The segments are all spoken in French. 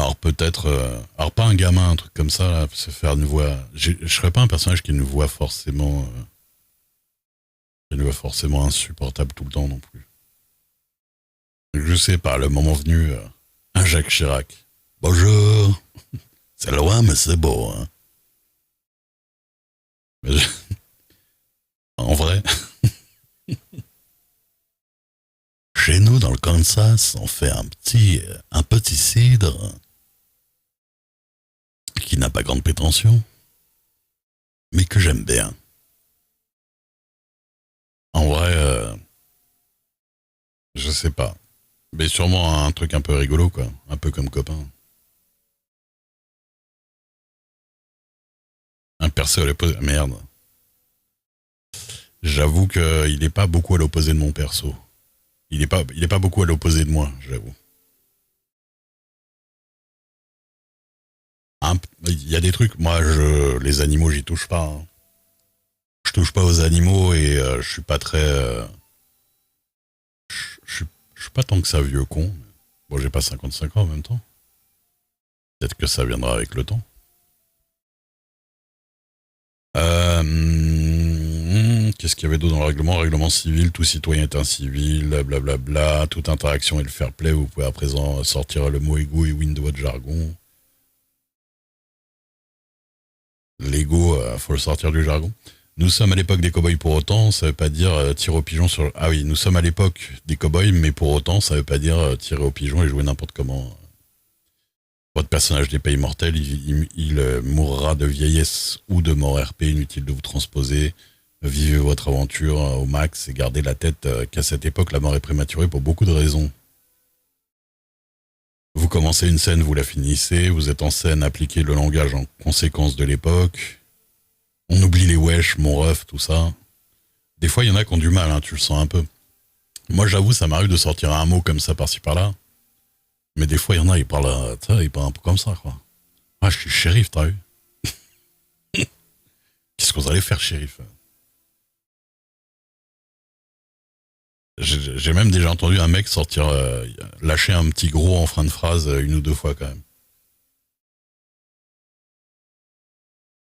Alors peut-être, alors pas un gamin, un truc comme ça, là, se faire une voix. Je serais pas un personnage qui a une voix forcément insupportable tout le temps non plus. Je sais pas, le moment venu, un Jacques Chirac. Bonjour, c'est loin mais c'est beau. Hein. Mais en vrai, chez nous dans le Kansas, on fait un petit cidre qui n'a pas grande prétention, mais que j'aime bien. En vrai, je sais pas. Mais sûrement un truc un peu rigolo, quoi. Un peu comme copain. Un perso à l'opposé. Merde. J'avoue qu'il est pas beaucoup à l'opposé de mon perso. Il est pas beaucoup à l'opposé de moi, j'avoue. Il y a des trucs, moi, les animaux, j'y touche pas. Hein. Je touche pas aux animaux et je suis pas très. Je suis pas tant que ça vieux con. Bon, j'ai pas 55 ans en même temps. Peut-être que ça viendra avec le temps. Qu'est-ce qu'il y avait d'autre dans le règlement? Règlement civil, tout citoyen est un civil, blablabla, toute interaction est le fair play, vous pouvez à présent sortir le mot égo et win de votre jargon. L'ego, faut le sortir du jargon. Nous sommes à l'époque des cow-boys pour autant, ça veut pas dire tirer au pigeon sur... Ah oui, nous sommes à l'époque des cow-boys, mais pour autant, ça veut pas dire tirer au pigeon et jouer n'importe comment. Votre personnage n'est pas immortel, il mourra de vieillesse ou de mort RP, inutile de vous transposer. Vivez votre aventure au max et gardez la tête qu'à cette époque, la mort est prématurée pour beaucoup de raisons. Vous commencez une scène, vous la finissez, vous êtes en scène, appliquez le langage en conséquence de l'époque. On oublie les wesh, mon ref, tout ça. Des fois, il y en a qui ont du mal, hein, tu le sens un peu. Moi, j'avoue, ça m'arrive de sortir un mot comme ça par-ci par-là. Mais des fois, il y en a, ils parlent un peu comme ça, quoi. Ah, je suis shérif, t'as vu? Qu'est-ce qu'on allait faire, shérif? J'ai même déjà entendu un mec sortir, lâcher un petit gros en fin de phrase une ou deux fois quand même.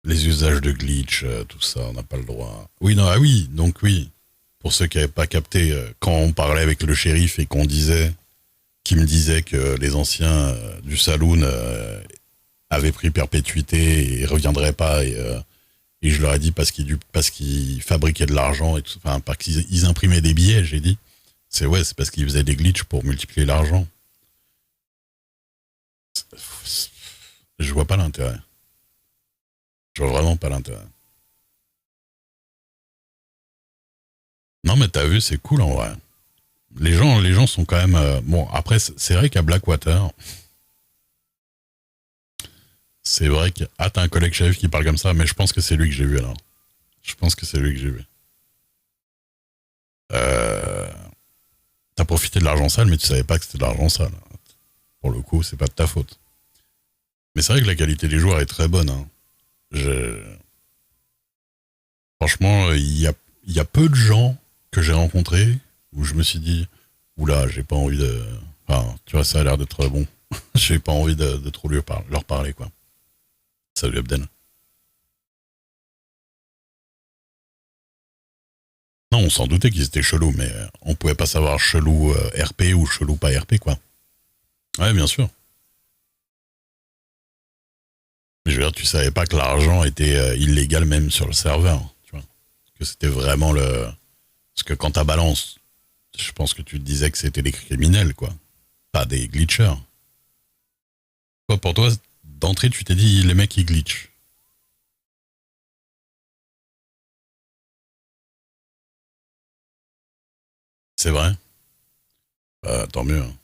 Les usages de glitch, tout ça, on n'a pas le droit. Oui, non, ah oui, donc oui. Pour ceux qui n'avaient pas capté, quand on parlait avec le shérif et qu'on disait, qui me disait que les anciens du saloon avaient pris perpétuité et reviendraient pas, et je leur ai dit parce qu'ils fabriquaient de l'argent et tout, enfin parce qu'ils imprimaient des billets, j'ai dit. C'est parce qu'ils faisaient des glitches pour multiplier l'argent. Je vois pas l'intérêt. Je vois vraiment pas l'intérêt. Non mais t'as vu, c'est cool en vrai. Les gens sont quand même bon. Après, c'est vrai qu'à Blackwater, c'est vrai que t'as un collègue chef qui parle comme ça, mais je pense que c'est lui que j'ai vu alors. Je pense que c'est lui que j'ai vu. Euh, T'as profité de l'argent sale, mais tu savais pas que c'était de l'argent sale. Pour le coup, c'est pas de ta faute. Mais c'est vrai que la qualité des joueurs est très bonne. Hein. Je... Franchement, il y a peu de gens que j'ai rencontrés où je me suis dit, oula, j'ai pas envie de. Enfin, tu vois, ça a l'air d'être bon. J'ai pas envie de trop leur parler, quoi. Salut Abdel. Non, on s'en doutait qu'ils étaient chelous, mais on pouvait pas savoir chelou RP ou chelou pas RP, quoi. Ouais, bien sûr. Mais je veux dire, tu savais pas que l'argent était illégal même sur le serveur, tu vois. Que c'était vraiment le... Parce que quand t'as balance, je pense que tu te disais que c'était des criminels, quoi. Pas des glitchers. Toi, pour toi, d'entrée, tu t'es dit, les mecs, ils glitchent. C'est vrai. Tant mieux. Hein.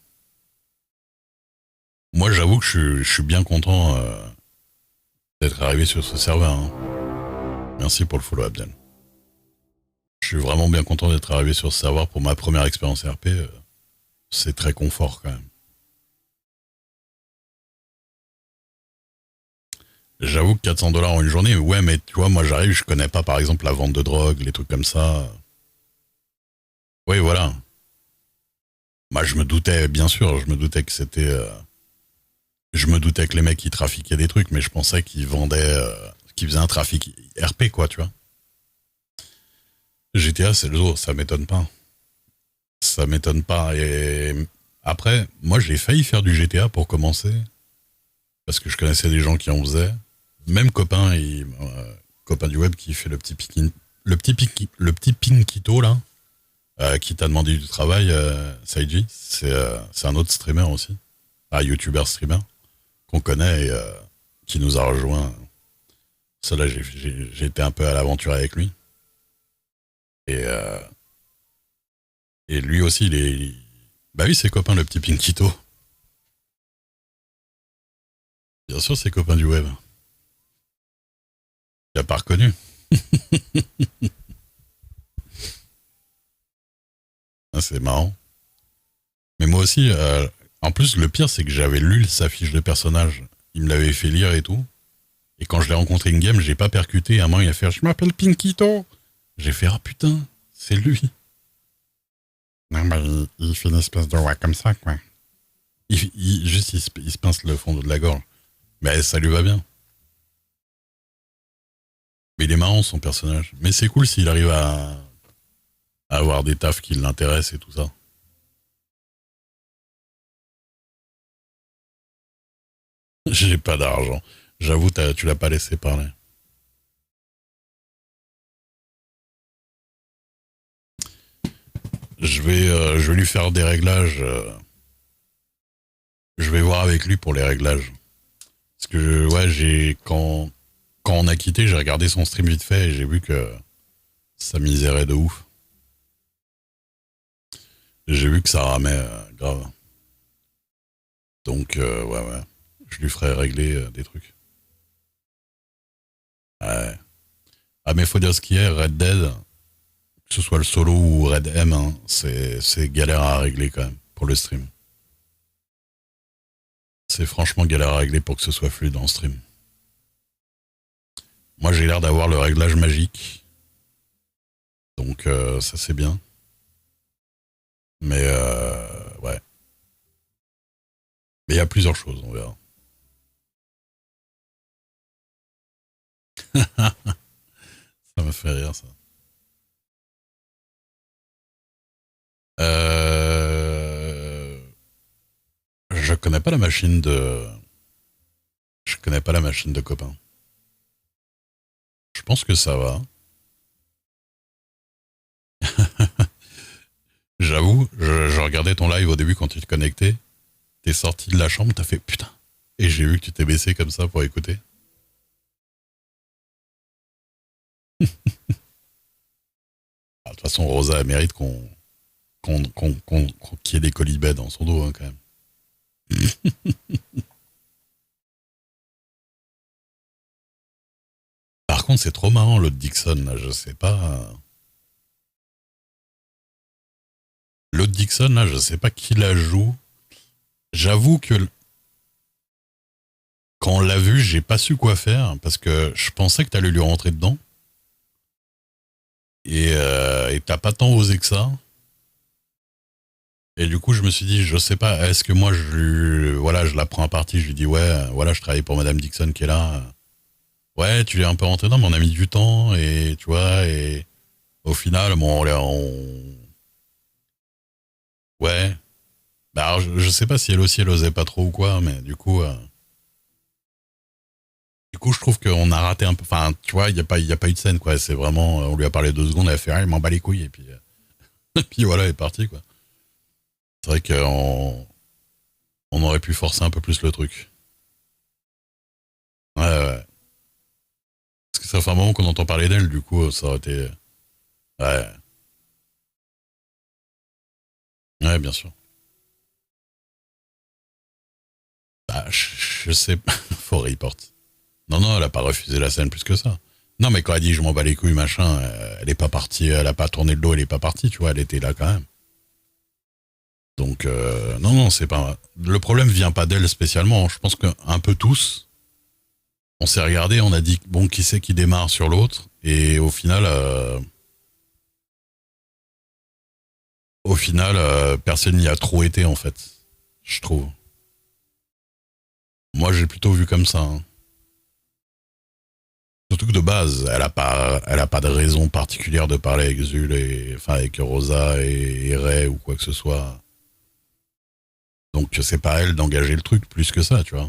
Moi, j'avoue que je suis bien content d'être arrivé sur ce serveur. Hein. Merci pour le follow, Abdel. Je suis vraiment bien content d'être arrivé sur ce serveur pour ma première expérience RP. C'est très confort, quand même. J'avoue que 400 $ en une journée, ouais, mais tu vois, moi j'arrive, je connais pas par exemple la vente de drogue, les trucs comme ça. Oui, voilà. Moi je me doutais, bien sûr, je me doutais que c'était Je me doutais que les mecs, ils trafiquaient des trucs, mais je pensais qu'ils vendaient, qu'ils faisaient un trafic RP, quoi, tu vois. GTA, c'est le zoo, ça m'étonne pas. Ça m'étonne pas. Et après, moi, j'ai failli faire du GTA pour commencer, parce que je connaissais des gens qui en faisaient. Même copain, copain du web qui fait le petit Pinkito, là, qui t'a demandé du travail, Saiji, c'est un autre streamer aussi, un YouTuber streamer qu'on connaît et qui nous a rejoint. Ça, là, j'ai été un peu à l'aventure avec lui. Et, euh, et lui aussi, bah oui, c'est copain, le petit Pinkito. Bien sûr, c'est copain du web. Il a pas reconnu. Ah, c'est marrant. Mais moi aussi, en plus, le pire, c'est que j'avais lu sa fiche de personnage. Il me l'avait fait lire et tout. Et quand je l'ai rencontré in game, j'ai pas percuté. À un moment, il a fait: je m'appelle Pinkito. J'ai fait: ah putain, c'est lui. Non, bah, il fait une espèce de ouais comme ça, quoi. Juste, il se pince le fond de la gorge. Mais ça lui va bien. Mais il est marrant, son personnage. Mais c'est cool s'il arrive à avoir des tafs qui l'intéressent et tout ça. J'ai pas d'argent. J'avoue, tu l'as pas laissé parler. Je vais lui faire des réglages. Je vais voir avec lui pour les réglages. Parce que, ouais, quand on a quitté, j'ai regardé son stream vite fait et j'ai vu que ça misérait de ouf. J'ai vu que ça ramait grave. Donc, ouais, ouais. Je lui ferai régler des trucs. Ouais. Ah, mais faut dire ce qui est, Red Dead, que ce soit le solo ou Red M, hein, c'est galère à régler quand même pour le stream. C'est franchement galère à régler pour que ce soit fluide en stream. Moi, j'ai l'air d'avoir le réglage magique. Donc, ça, c'est bien. Mais, ouais. Mais il y a plusieurs choses, on verra. Ça me fait rire, ça. Euh... Je connais pas la machine de... Je connais pas la machine de copain. Je pense que ça va. J'avoue, je regardais ton live au début quand tu te connectais. T'es sorti de la chambre, t'as fait putain. Et j'ai vu que tu t'es baissé comme ça pour écouter. Ah, de toute façon, Rosa elle mérite qu'il y ait des colibets dans son dos, hein, quand même. Par contre, c'est trop marrant, l'autre Dixon, là, je sais pas. L'autre Dixon, là, je sais pas qui la joue. J'avoue que quand on l'a vu, j'ai pas su quoi faire parce que je pensais que t'allais lui rentrer dedans. Et t'as pas tant osé que ça. Et du coup, je me suis dit, je sais pas, est-ce que moi, voilà, je la prends à partie, je lui dis, ouais, voilà, je travaille pour Madame Dixon qui est là. Ouais, tu l'es un peu rentré dedans, mais on a mis du temps, et tu vois, et au final, bon, ouais. Bah, alors, je sais pas si elle aussi, elle osait pas trop ou quoi, mais du coup, je trouve qu'on a raté un peu, enfin, tu vois, il y a pas eu de scène, quoi. C'est vraiment, on lui a parlé 2 secondes, elle a fait, ah, il m'en bat les couilles, et puis, et puis voilà, elle est partie, quoi. C'est vrai on aurait pu forcer un peu plus le truc. Ouais, ouais. Parce que ça fait un moment qu'on entend parler d'elle, du coup, ça aurait été. Ouais, ouais, bien sûr. Bah, je sais pas. Faut report. Non, non, elle a pas refusé la scène plus que ça. Non, mais quand elle dit je m'en bats les couilles, machin, elle est pas partie, elle a pas tourné le dos, elle est pas partie, tu vois, elle était là quand même. Donc, non, non, c'est pas. Le problème vient pas d'elle spécialement. Je pense qu'un peu tous, on s'est regardé, on a dit, bon, qui c'est qui démarre sur l'autre, et au final, personne n'y a trop été, en fait, je trouve. j'ai plutôt vu comme ça, hein. Surtout que de base, elle a pas de raison particulière de parler avec Zul et, enfin, avec Rosa et Ray ou quoi que ce soit. Donc, c'est pas à elle d'engager le truc plus que ça, tu vois.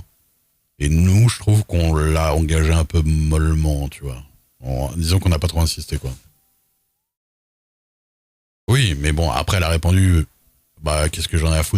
Et nous, je trouve qu'on l'a engagé un peu mollement, tu vois. Disons qu'on n'a pas trop insisté, quoi. Oui, mais bon, après, elle a répondu, bah, qu'est-ce que j'en ai à foutre